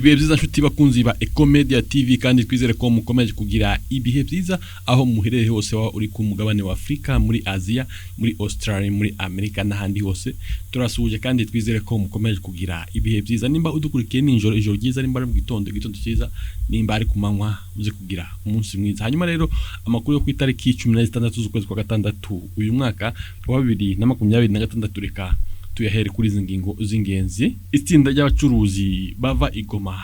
ibihe byiza nshuti bakunzi ba Ecomedia TV kandi twizere ko mukomeje kugira ibihe byiza aho muherereye hose wa uri ku mugabane wa Afrika, muri Asia, muri Australia, muri Amerika n'ahandi hose. Turasuje kandi twizere ko mukomeje kugira ibihe byiza. Nimba udukurikiye ninjoro ijoro ryiza, nimba ari mu gitondo cyiza, nimba ari ku manywa uze kugira umunsi mwiza. Hanyuma rero amakuru yo ku itariki 16 z'ukwezi kwa gatandatu uyu mwaka wa 2026 reka tuyahere kuri zingingo z'ingenzi. Itsinda ry'abacuruzi bava igoma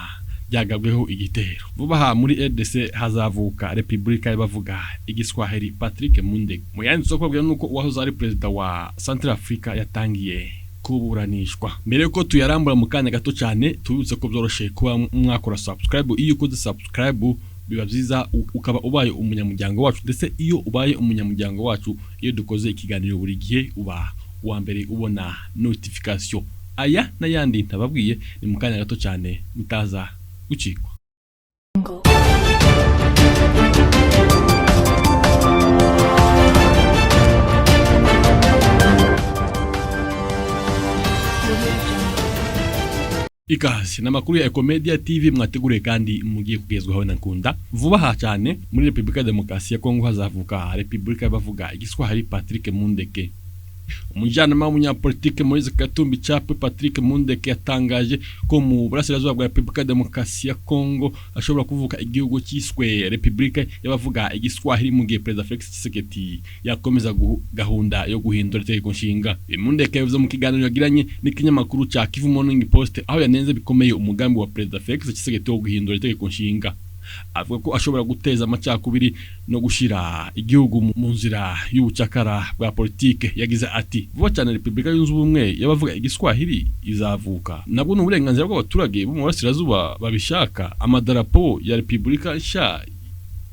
ryagabweho igitero. Vuba muri RDC hazavuka Republika y'abavuga igiswahili Patrick Mundege. Muyanzu kwabwira nuko uwahoze ari president wa Central Africa yatangiye kuburanishwa. Mbere ko tuyarambura mu kanya gato cyane, tubutse ko byoroshe kuba mwakora subscribe. Iyo ukoze subscribe biba byiza ukaba ubaye umunyamuryango wacu, ndetse iyo ubaye umunyamuryango wacu, iyo dukoze ikiganiro buri gihe uba wa mbere ubona notification. Aya n'ayandi ntababwiye ni mu kanya gato cyane mutaza gucikwa. Ikaze n'amakuru ya Ecomedia TV mwateguriye kandi mugiye kugezwaho na Nkunda. Vuba cyane muri Republika Demokarasi ya Kongo hazavuka Republika y'abavuga igiswahili Patrick Mundege. Umujyanama w'umunyapolitike Moise Katumbi Chapwe Patrick Mundege yatangaje ko mu burasirazuba bwa Republika Demokarasi ya Kongo ashobora kuvuka igihugu cyiswe Republika y'abavuga igiswahili mu gihe President Felix Tshisekedi yakomeza gahunda yo guhindura itegeko nshinga. Mundege yavuze mu kiganiro yagiranye n'ikinyamakuru cya Kivu Morning Post aho yanenze bikomeye umugambi wa President Felix Tshisekedi wo guhindura itegeko nshinga. Avuga ko ashobora guteza amacakubiri no gushira igihugu mu nzira y'ubucakara bwa politike. Yagize ati vuba cyane Republika yunze ubumwe y'abavuga igiswahili izavuka. Nabwo n'uburenganzira bw'abaturage bo mu burasirazuba babishaka. Amadarapo ya Republika nshya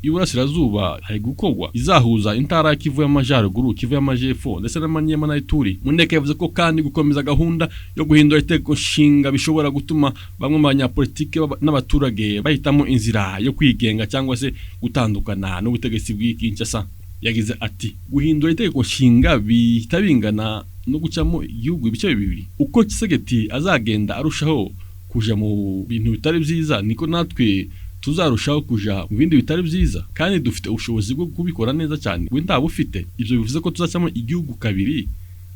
y'uburasirazuba hari gukorwa izahuza intara Kivu y'Amajyaruguru, Kivu y'Amajyepfo ndetse n'Amanyema na Ituri. Mundeke yavuze ko kandi gukomeza gahunda yo guhindura itegeko nshinga bishobora gutuma bamwe mu banyapolitike n'abaturage bahitamo inzira yo kwigenga cyangwa se gutandukana n'ubutegetsi bw'Kinshasa. Yagize ati guhindura itegeko nshinga bitabingana no gucamo igihugu ibice bibiri. Uko Tshisekedi azagenda arushaho kuja mu bintu bitari byiza, niko natwe tuzarushaho kuja mu bindi bitari byiza, kandi dufite ubushobozi bwo kubikora neza cyane. We ntabufite. Ibyo bivuze ko tuzacamo igihugu kabiri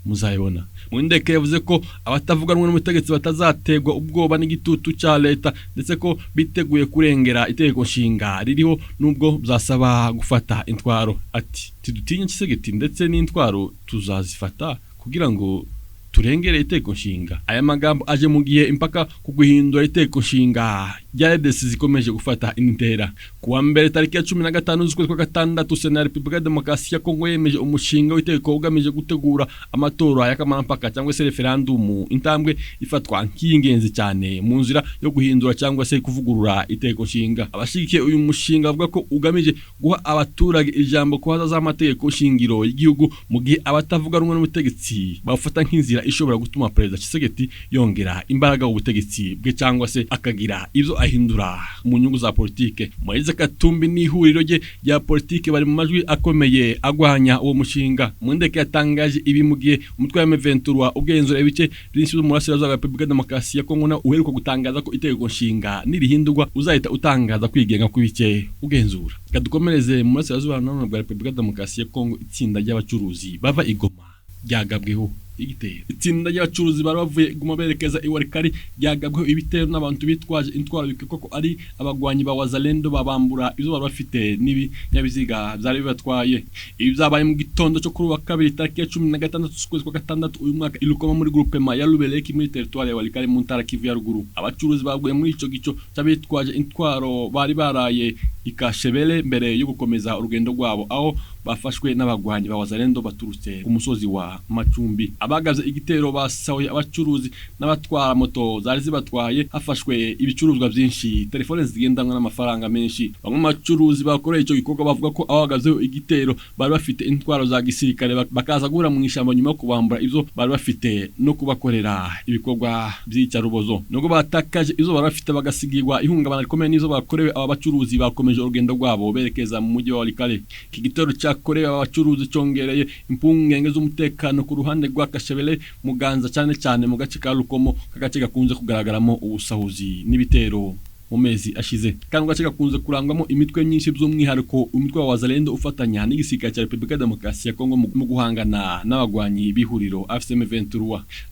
muzayibona. Mundeke yavuze ko abatavuganwa n'umutegetsi batazategwa ubwoba n'igitutu cya leta, ndetse ko biteguye kurengera itegeko nshinga ririho nubwo byasaba gufata intwaro. Ati tidutinye Tshisekedi ndetse n'intwaro tuzazifata kugira ngo turengere itegeko nshinga. Aya magambo aje mu gihe impaka ku guhindura itegeko nshinga ryadesi zikomeje gufata intera. Kuwa mbere tariki ya 15 z'ukwezi kwa gatandatu Sena Republika Demokarasi ya Kongo yemeje umushinga w'itegeko ugamije gutegura amatora y'akamampaka cyangwa se referendum, intambwe ifatwa nk'ingenzi cyane mu nzira yo guhindura cyangwa se kuvugurura itegeko nshinga. Abashigikiye uyu mushinga bavuga ko ugamije guha abaturage ijambo ku hazaza amategeko shingiro y'igihugu, mu gihe abatavuganwa n'umutegetsi bafata nk'inzira ishobora gutuma President Tshisekedi yongera imbaraga ubutegetsi bwe cyangwa se akagira ibyo ahindura mu nyungu za politike. Moise Katumbi n'ihuriro rye rya politike bari mu majwi akomeye agwanya uwo mushinga. Mundeke yatangaje ibi mu gihe umutwe wa M23 ubwenzura ibice byinshi byo mu burasirazuba bwa Republika Demokarasi ya Kongo na uheruka gutangaza ko itegeko nshinga nirihindurwa uzahita utangaza kwigenga kw'ibice ugenzura. Kadukomereze mu burasirazuba bwa Republika Demokarasi ya Kongo. Itsinda ry'abacuruzi bava igoma ryagabweho igitero. Itsinda ry'abacuruzi bari bavuye guma berekeza iwarikari ryagabweho ibitero n'abantu bitwaje intwaro bikiko ko ari abagwanyi ba Wazalendo babambura izo bari bafite n'ibinyabiziga byari bibatwaye. Ibi byabaye mu gitondo cyo kuri wa kabiri tariki ya 16 z'ukwezi kwa gatandatu uyu mwaka ilukoma muri groupement ya Lubeleki muri territoire ya Walikari mu ntara Kivu ya ruguru. Abacuruzi baguye muri ico gico cy'abitwaje intwaro bari baraye ikashebele mbere yo gukomeza urugendo rwabo, aho bafashwe n'abagwanyi ba Wazalendo baturutse ku musozi wa Macumbi. Abagaze igitero basawe abacuruzi n'abatwara moto zari zibatwaye, hafashwe ibicuruzwa byinshi, telefone zigendanwa n'amafaranga menshi. Bamwe mu bacuruzi bakoreye ico gikorwa bavuga ko abagazeho igitero bari bafite intwaro za gisirikare bakaza gura mu ishamba nyuma yo kubambura izo bari bafite no kubakorera ibikorwa by'icyarubozo. Nubwo batakaje izo bari bafite bagasigirwa ihungabana rikomeye n'izo bakorewe, aba bacuruzi bakomeje urugendo rwabo berekeza mu mujyi wa Walikale. Iki gitero cyakorewe abacuruzi cyongereye impungenge z'umutekano ku ruhande rwa Kashebele Muganza cyane cyane mu gace ka Rukomo kagace gakunze kugaragaramo ubusahuzi n'ibitero mu mezi ashize kandi gace gakunze kurangwamo imitwe myinshi by'umwihariko umutwe wa Wazalendo ufatanya n'igisirikare cya Repubulika ya Demokarasi ya Kongo mu guhangana n'abagwanyi bihuriro M23.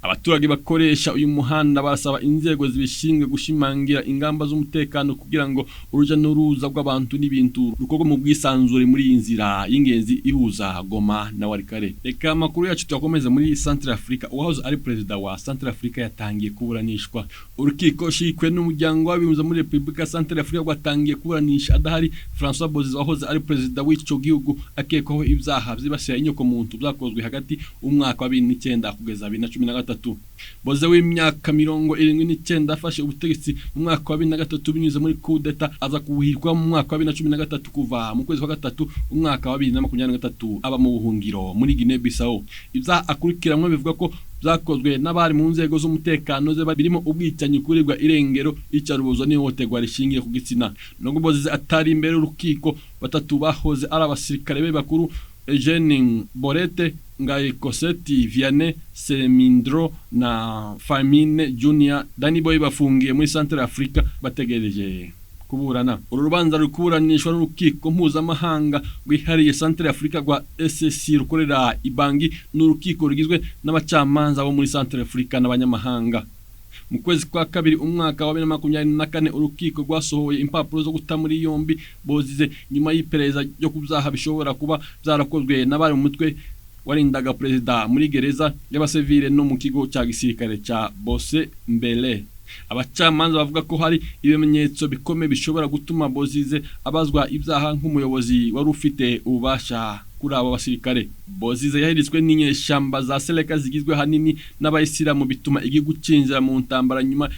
Abaturage bakoresha uyu muhanda barasaba inzego zibishinzwe gushimangira ingamba z'umutekano kugira ngo uruja n'uruza rw'abantu n'ibintu rukorwa mu bwisanzure muri inzira y'ingenzi ihuza Goma na Walikale. Reka makuru yacu tuyakomeze muri Central Africa. Uwahoze ari perezida wa Central Africa yatangiye kuburanishwa. Urukiko shikwe n'umuryango w'abibuza muri Repubulika Central Africa rwatangiye kuburanisha adahari François Bozize wahoze ari perezida w'icyo gihugu akekwaho ibyaha byibasiye inyoko muntu byakozwe hagati umwaka wa 2009 kugeza 2013. Bozize w'imyaka 79 afashe ubutegetsi mu mwaka wa 2003 binyuze muri coup d'etat aza kubuhirwa mu mwaka wa 2013 kuva mu kwezi kwa gatatu umwaka wa 2023 aba mu buhungiro muri Guinea Bissau. Ibyaha akurikiranwe bivuga ko byakozwe n'abari mu nzego z'umutekano ze birimo ubwicanyi kurirwa irengero icarubozo n'ihohoterwa rishingiye ku gitsina. Nubwo Bozize atari imbere urukiko batatu bahoze ari abasirikare be bakuru Eugene Borete Ngaye Koseti Vianney Semindro na Famine Junior Danny Boy bafungiye muri Central Africa bategereje kuburana. Uru rubanza rukuburanishwa n'urukiko mpuzamahanga rwihariye Central Africa rwa SSC rukorera Ibangi n'urukiko rugizwe n'abacamanza bo muri Central Africa n'abanyamahanga. Mu kwezi kwa kabiri umwaka wa 2024 urukiko rwasohoye impapuro zo guta muri yombi Bozize nyuma y'iperereza ryo kubyaha bishobora kuba byarakozwe n'abari mu mutwe warindaga perezida muri gereza y'abasivile no mu kigo cya gisirikare cya Bose Mbele. Abacamanza bavuga ko hari ibimenyetso bikomeye bishobora gutuma Bozize abazwa ibyaha nk'umuyobozi wari ufite ububasha kuri abo basirikare. Bozize yaheritswe n'inyeshamba za Seleka zigizwe hanini n'abayisilamu bituma igihugu cinjira mu ntambara nyuma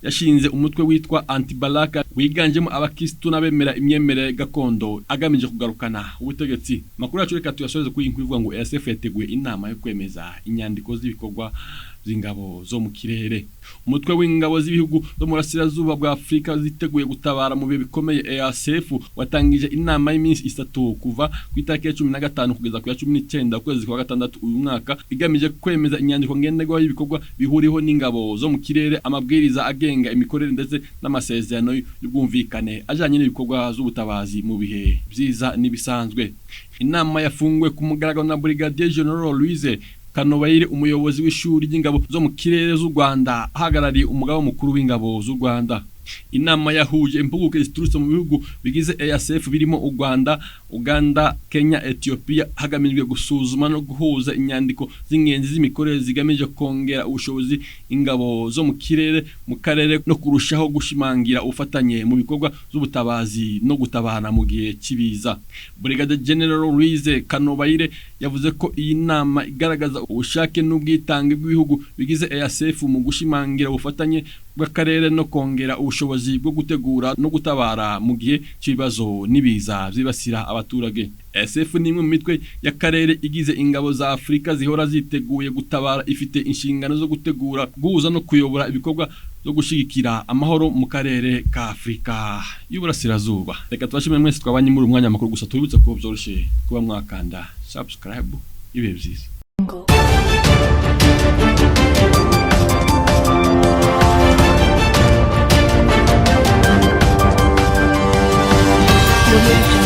yashinze umutwe witwa Antibalaka wiganjemo abakristo n'abemera imyemerere gakondo agamije kugarukana ubutegetsi. Makuru yacu reka tuyasoze kuri inkuru ivuga ngo ESF yateguye inama yo kwemeza inyandiko z'ibikorwa z'ingabo zo mu kirere. Umutwe w'ingabo z'ibihugu zo mu Burasirazuba bwa Afrika ziteguye gutabara mu bihe bikomeye ESF watangije inama y'iminsi 3 kuva ku itariki ya 15 kugeza ku ya 19 kwezi kwa gatandatu uyu mwaka igamije kwemeza inyandiko ngenderwaho y'ibikorwa bihuriho n'ingabo zo mu kirere, amabwiriza agenga imikorere ndetse n'amasezerano y'ubwumvikane ajanye n'ibikorwa z'ubutabazi mu bihe byiza n'ibisanzwe. Inama yafunguwe ku mugaragaro na Brigadier General Louise Kabaye umuyobozi w'ishuri ry'ingabo zo mu kirere z'u Rwanda ahagarariye umugaba mukuru w'ingabo z'u Rwanda. Inama yahuje impuguke ziturutse mu bihugu bigize ESF birimo u Rwanda, Uganda, Kenya, Ethiopia hagamijwe gusuzuma no guhuza inyandiko z'ingenzi z'imikorere zigamije kongera ubushobozi ingabo zo mu kirere mu karere no kurushaho gushimangira ufatanye mu bikorwa z'ubutabazi no gutabana mu gihe kibiza. Brigadier General Louise Kabaye yavuze ko iyi nama igaragaza ubushake n'ubwitange bw'ibihugu bigize ESF mu gushimangira ubufatanye bw'akarere no kongera ubushobozi bwo gutegura no gutabara mu gihe cy'ibibazo n'ibiza byibasira abaturage. ESF ni imwe mu mitwe y'akarere igize ingabo za Afrika zihora ziteguye gutabara, ifite inshingano zo gutegura, guhuza no kuyobora ibikorwa zo gushigikira amahoro mu karere ka Afrika y'Uburasirazuba. Reka tubashimire mwese twabanye muri umwanya makuru gusa tubibutse ko byoroshye kuba mwakanda subscribe ibe byiza. Yemejeko.